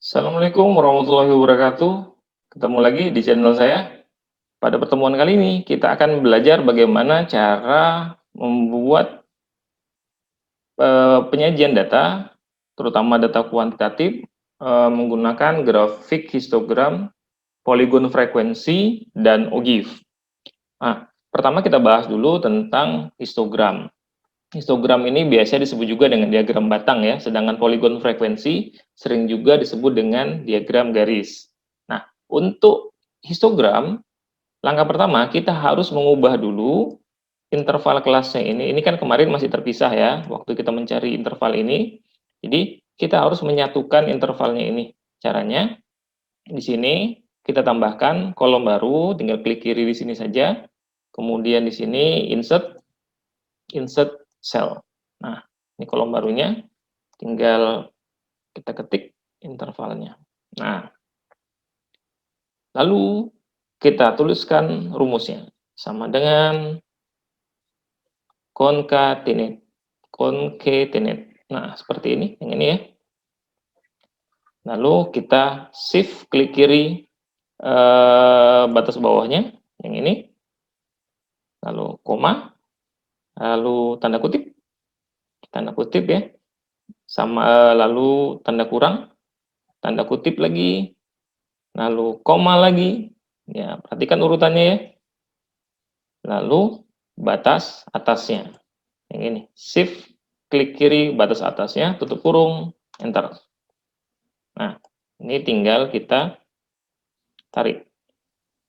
Assalamualaikum warahmatullahi wabarakatuh. Ketemu lagi di channel saya. Pada pertemuan kali ini, kita akan belajar bagaimana cara membuat penyajian data, terutama data kuantitatif, menggunakan grafik histogram, polygon frekuensi, dan OGIF. Nah, pertama kita bahas dulu tentang histogram. Histogram ini biasa disebut juga dengan diagram batang ya, sedangkan polygon frekuensi sering juga disebut dengan diagram garis. Nah, untuk histogram, langkah pertama kita harus mengubah dulu interval kelasnya ini. Ini kan kemarin masih terpisah ya, waktu kita mencari interval ini. Jadi, kita harus menyatukan intervalnya ini. Caranya, di sini kita tambahkan kolom baru, tinggal klik kiri di sini saja. Kemudian di sini insert cell. Nah, ini kolom barunya, tinggal kita ketik intervalnya. Nah, lalu kita tuliskan rumusnya, sama dengan concatenate. Nah, seperti ini, yang ini ya. Lalu kita shift klik kiri batas bawahnya, yang ini. Lalu koma, lalu tanda kutip ya. Sama lalu tanda kurang, tanda kutip lagi, lalu koma lagi. Ya, perhatikan urutannya ya. Lalu batas atasnya. Yang ini, shift klik kiri batas atasnya, tutup kurung, enter. Nah, ini tinggal kita tarik.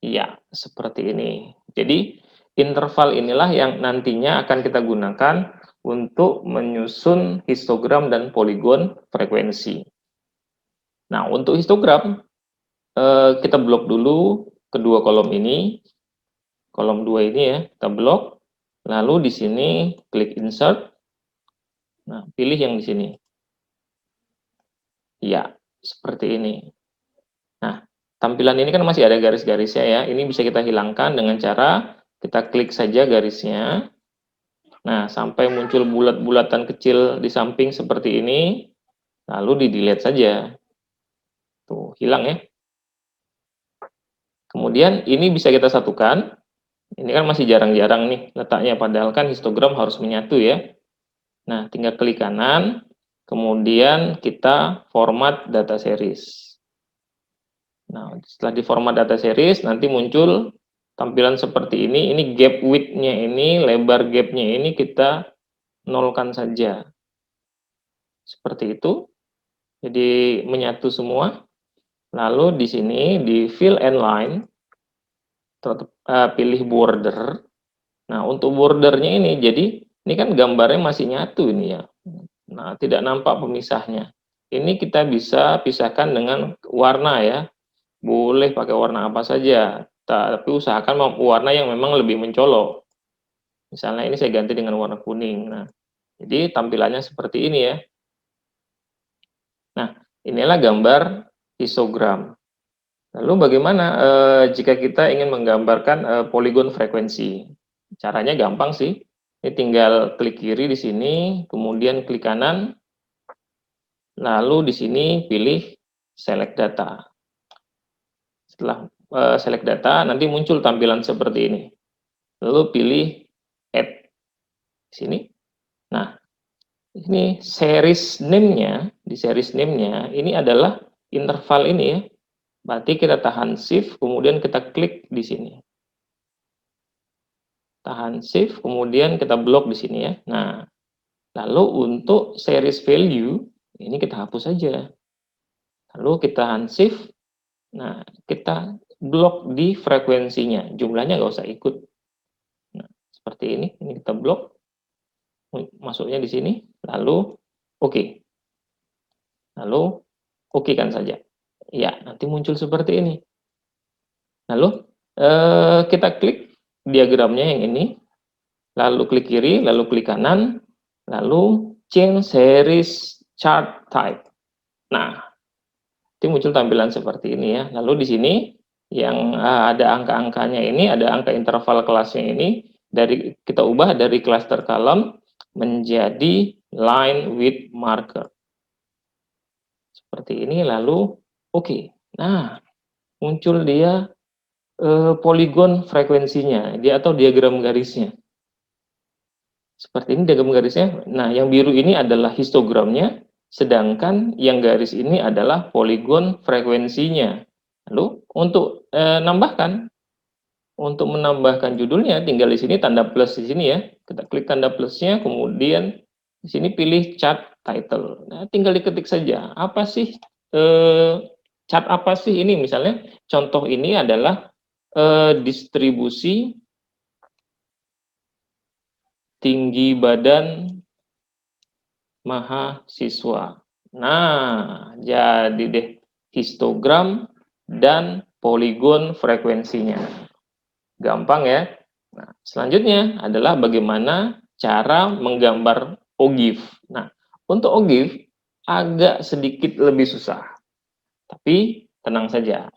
Ya, seperti ini. Jadi, interval inilah yang nantinya akan kita gunakan untuk menyusun histogram dan poligon frekuensi. Nah, untuk histogram, kita blok dulu kedua kolom ini. Kolom 2 ini ya, kita blok. Lalu di sini klik insert. Nah, pilih yang di sini. Ya, seperti ini. Nah, tampilan ini kan masih ada garis-garisnya ya. Ini bisa kita hilangkan dengan cara kita klik saja garisnya. Nah, sampai muncul bulat-bulatan kecil di samping seperti ini. Lalu di-delete saja. Tuh, hilang ya. Kemudian ini bisa kita satukan. Ini kan masih jarang-jarang nih letaknya, padahal kan histogram harus menyatu ya. Nah, tinggal klik kanan, kemudian kita format data series. Nah, setelah di format data series, nanti muncul tampilan seperti ini. Ini gap width-nya ini, lebar gap-nya ini kita nolkan saja. Seperti itu. Jadi menyatu semua. Lalu di sini di fill and line, pilih border. Nah, untuk bordernya ini, jadi ini kan gambarnya masih nyatu ini ya. Nah, tidak nampak pemisahnya. Ini kita bisa pisahkan dengan warna ya. Boleh pakai warna apa saja, tapi usahakan warna yang memang lebih mencolok. Misalnya ini saya ganti dengan warna kuning. Nah, jadi tampilannya seperti ini ya. Nah, inilah gambar histogram. Lalu bagaimana jika kita ingin menggambarkan poligon frekuensi? Caranya gampang sih. Ini tinggal klik kiri di sini, kemudian klik kanan, lalu di sini pilih select data. Setelah select data, nanti muncul tampilan seperti ini. Lalu pilih add di sini. Nah, ini series name-nya, di series name-nya ini adalah interval ini ya. Berarti kita tahan shift, kemudian kita klik di sini. Tahan shift, kemudian kita blok di sini ya. Nah, lalu untuk series value, ini kita hapus saja. Lalu kita tahan shift, nah kita blok di frekuensinya, jumlahnya nggak usah ikut. Nah, seperti ini kita blok, masuknya di sini, lalu oke. Lalu oke kan saja. Ya, nanti muncul seperti ini. Lalu kita klik diagramnya yang ini, lalu klik kiri, lalu klik kanan, lalu change series chart type. Nah, itu muncul tampilan seperti ini ya. Lalu di sini yang ada angka-angkanya ini, ada angka interval kelasnya ini, dari kita ubah dari cluster column menjadi line with marker. Seperti ini, lalu Oke, nah muncul dia poligon frekuensinya, dia atau diagram garisnya. Seperti ini diagram garisnya. Nah, yang biru ini adalah histogramnya, sedangkan yang garis ini adalah poligon frekuensinya. Lalu untuk menambahkan judulnya, tinggal di sini tanda plus di sini ya. Kita klik tanda plusnya, kemudian di sini pilih chart title. Nah, tinggal diketik saja. Apa sih chart apa sih ini? Misalnya contoh ini adalah distribusi tinggi badan mahasiswa. Nah, jadi deh histogram dan poligon frekuensinya. Gampang ya. Nah, selanjutnya adalah bagaimana cara menggambar OGIF. Nah, untuk OGIF agak sedikit lebih susah. Tapi tenang saja,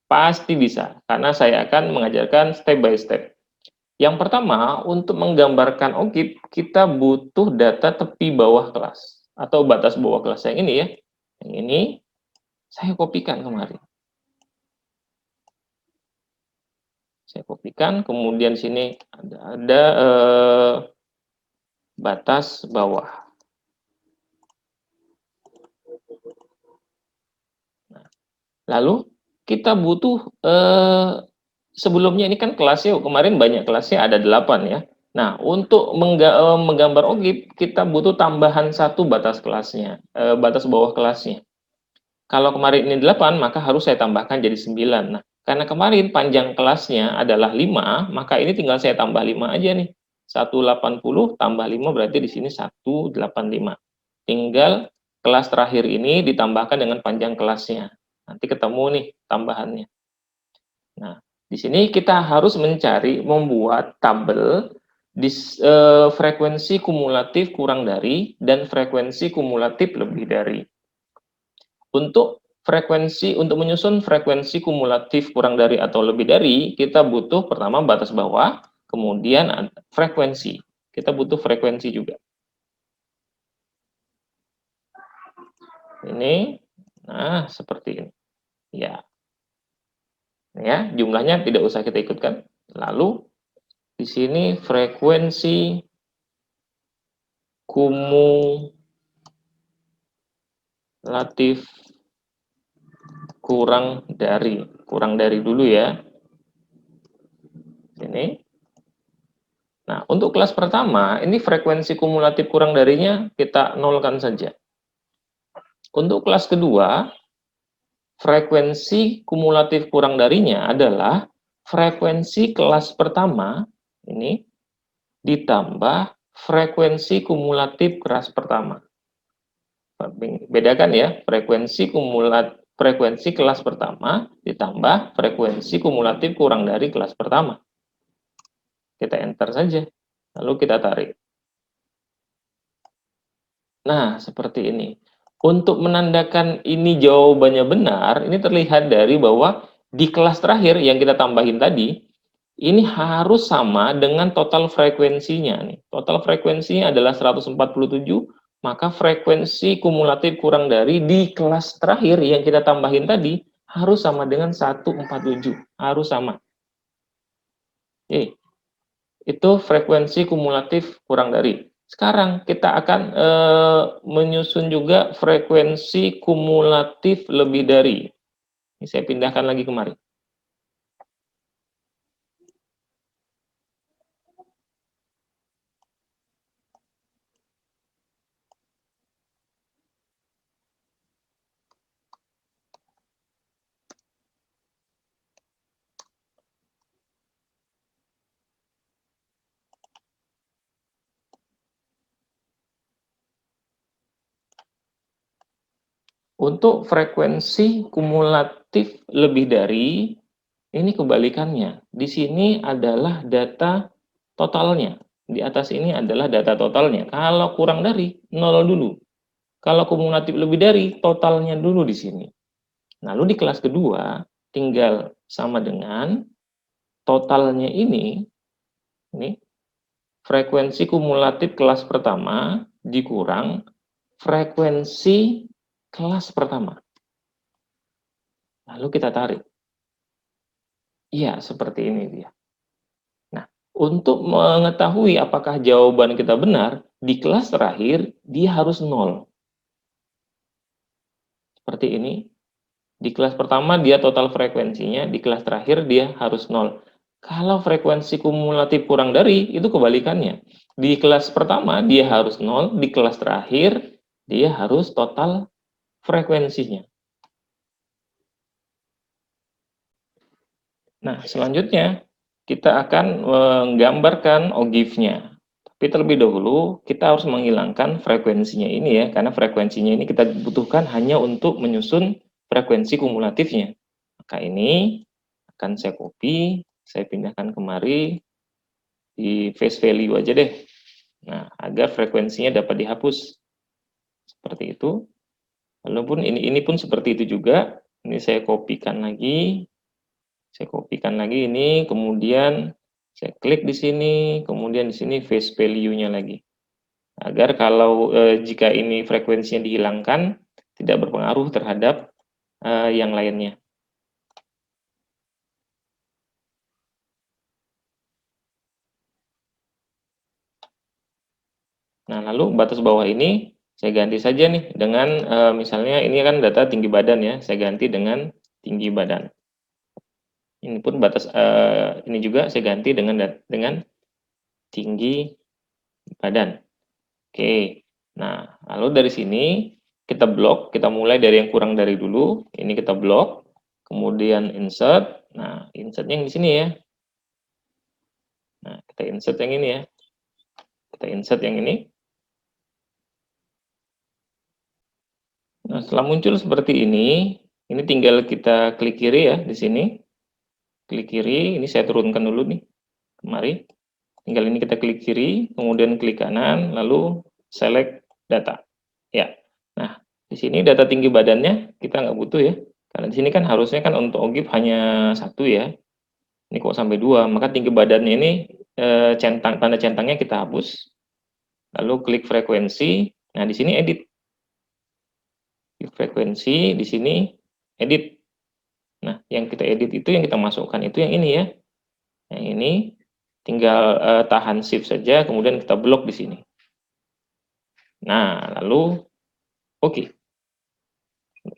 pasti bisa karena saya akan mengajarkan step by step. Yang pertama, untuk menggambarkan OGIF, kita butuh data tepi bawah kelas atau batas bawah kelas yang ini ya. Yang ini saya kopikan kemarin. Saya kopikan, kemudian sini ada batas bawah. Nah, lalu kita butuh sebelumnya ini kan kelasnya kemarin banyak kelasnya ada 8 ya. Nah, untuk menggambar OGIF kita butuh tambahan satu batas kelasnya, batas bawah kelasnya. Kalau kemarin ini 8, maka harus saya tambahkan jadi 9. Nah, karena kemarin panjang kelasnya adalah 5, maka ini tinggal saya tambah 5 aja nih. 180 tambah 5 berarti di sini 185. Tinggal kelas terakhir ini ditambahkan dengan panjang kelasnya. Nanti ketemu nih tambahannya. Nah, di sini kita harus membuat tabel frekuensi kumulatif kurang dari dan frekuensi kumulatif lebih dari. Untuk menyusun frekuensi kumulatif kurang dari atau lebih dari, kita butuh pertama batas bawah, kemudian frekuensi. Kita butuh frekuensi juga. Ini, nah seperti ini. Ya, jumlahnya tidak usah kita ikutkan. Lalu di sini frekuensi kumulatif kurang dari dulu ya. Ini. Nah, untuk kelas pertama, ini frekuensi kumulatif kurang darinya kita nolkan saja. Untuk kelas kedua, frekuensi kumulatif kurang darinya adalah frekuensi kelas pertama, ini, ditambah frekuensi kumulatif kelas pertama. Bedakan ya, frekuensi kelas pertama ditambah frekuensi kumulatif kurang dari kelas pertama. Kita enter saja, lalu kita tarik. Nah, seperti ini. Untuk menandakan ini jawabannya benar, ini terlihat dari bahwa di kelas terakhir yang kita tambahin tadi, ini harus sama dengan total frekuensinya. Total frekuensinya adalah 147, maka frekuensi kumulatif kurang dari di kelas terakhir yang kita tambahin tadi harus sama dengan 147, harus sama. Oke, itu frekuensi kumulatif kurang dari. Sekarang kita akan menyusun juga frekuensi kumulatif lebih dari. Ini saya pindahkan lagi kemari. Untuk frekuensi kumulatif lebih dari, ini kebalikannya. Di sini adalah data totalnya. Di atas ini adalah data totalnya. Kalau kurang dari, 0 dulu. Kalau kumulatif lebih dari, totalnya dulu di sini. Lalu di kelas kedua, tinggal sama dengan totalnya ini frekuensi kumulatif kelas pertama dikurang frekuensi kelas pertama. lalu kita tarik. Iya, seperti ini dia. Nah, untuk mengetahui apakah jawaban kita benar, di kelas terakhir dia harus 0. Seperti ini. Di kelas pertama dia total frekuensinya, di kelas terakhir dia harus 0. Kalau frekuensi kumulatif kurang dari, itu kebalikannya. Di kelas pertama dia harus 0, di kelas terakhir dia harus total frekuensinya. Nah, selanjutnya kita akan menggambarkan ogif-nya. Tapi terlebih dahulu kita harus menghilangkan frekuensinya ini ya, karena frekuensinya ini kita butuhkan hanya untuk menyusun frekuensi kumulatifnya. Maka ini akan saya copy, saya pindahkan kemari di face value aja deh. Nah, agar frekuensinya dapat dihapus. Seperti itu. Walaupun ini pun seperti itu juga. Ini saya kopikan lagi. Saya kopikan lagi ini, kemudian saya klik di sini, kemudian di sini face value-nya lagi. Agar kalau jika ini frekuensinya dihilangkan, tidak berpengaruh terhadap yang lainnya. Nah, lalu batas bawah ini saya ganti saja nih dengan misalnya ini kan data tinggi badan ya, saya ganti dengan tinggi badan. Ini pun batas ini juga saya ganti dengan tinggi badan. Oke. Nah, lalu dari sini kita blok, kita mulai dari yang kurang dari dulu. Ini kita blok, kemudian insert. Nah, insertnya yang di sini ya. Nah, kita insert yang ini ya. Kita insert yang ini. Nah, setelah muncul seperti ini tinggal kita klik kiri ya di sini. Klik kiri, ini saya turunkan dulu nih. Kemari. Tinggal ini kita klik kiri, kemudian klik kanan, lalu select data. Ya. Nah, di sini data tinggi badannya kita nggak butuh ya. Karena di sini kan harusnya kan untuk ogif hanya satu ya. Ini kok sampai 2, maka tinggi badannya ini tanda centangnya kita hapus. Lalu klik frekuensi. Nah, di sini edit. Klik frekuensi, di sini edit. Nah, yang kita edit itu yang kita masukkan itu yang ini ya. Yang ini tinggal tahan shift saja, kemudian kita blok di sini. Nah, lalu oke.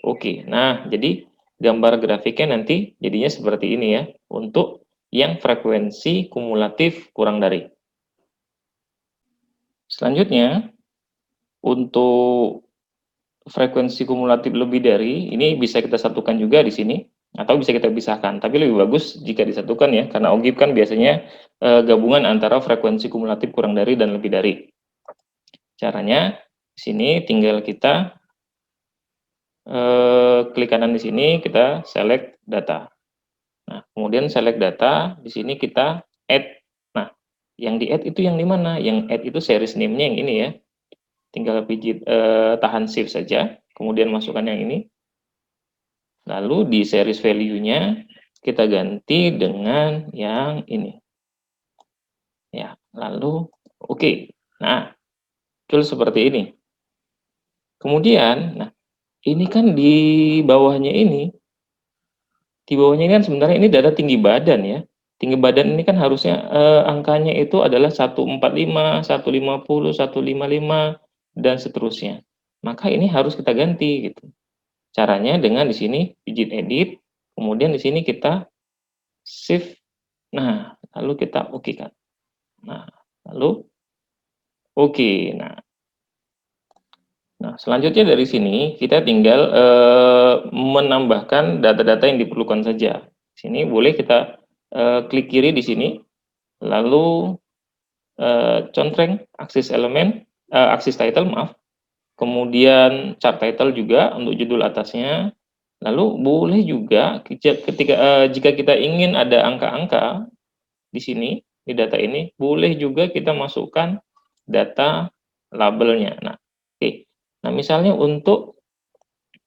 Oke. Nah, jadi gambar grafiknya nanti jadinya seperti ini ya, untuk yang frekuensi kumulatif kurang dari. Selanjutnya, untuk frekuensi kumulatif lebih dari, ini bisa kita satukan juga di sini, atau bisa kita pisahkan. Tapi lebih bagus jika disatukan ya, karena ogif kan biasanya gabungan antara frekuensi kumulatif kurang dari dan lebih dari. Caranya, di sini tinggal kita klik kanan di sini, kita select data. Nah, kemudian select data, di sini kita add. Nah, yang di-add itu yang di mana? Yang add itu series name-nya yang ini ya. Tinggal pijit tahan shift saja, kemudian masukkan yang ini. Lalu di series value-nya kita ganti dengan yang ini. Ya, lalu oke. Nah, muncul seperti ini. Kemudian, nah, ini kan di bawahnya ini kan sebenarnya ini data tinggi badan ya. Tinggi badan ini kan harusnya angkanya itu adalah 145, 150, 155 dan seterusnya. Maka ini harus kita ganti gitu. Caranya dengan di sini pijit edit, kemudian di sini kita save. Nah, lalu kita oke kan. Nah, lalu oke. Nah, selanjutnya dari sini kita tinggal menambahkan data-data yang diperlukan saja. Di sini boleh kita klik kiri di sini, lalu contreng aksis elemen, aksis title maaf, kemudian chart title juga untuk judul atasnya. Lalu boleh juga jika kita ingin ada angka-angka di sini di data ini, boleh juga kita masukkan data labelnya. Nah, oke. Nah, misalnya untuk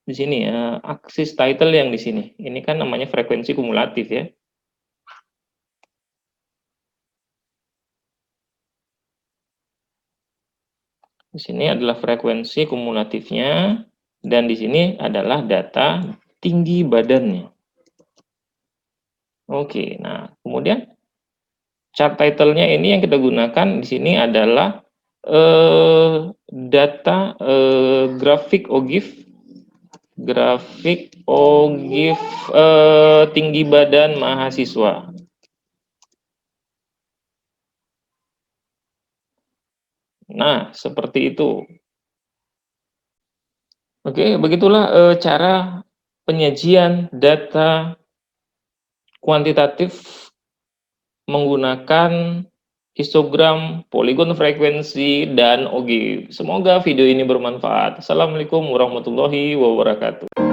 di sini ya, aksis title yang di sini. Ini kan namanya frekuensi kumulatif ya. Di sini adalah frekuensi kumulatifnya dan di sini adalah data tinggi badannya. Oke, nah kemudian chart title-nya ini yang kita gunakan di sini adalah data grafik OGIF tinggi badan mahasiswa. Nah, seperti itu. Oke, begitulah cara penyajian data kuantitatif menggunakan histogram, poligon frekuensi, dan OGIF. Semoga video ini bermanfaat. Assalamualaikum warahmatullahi wabarakatuh.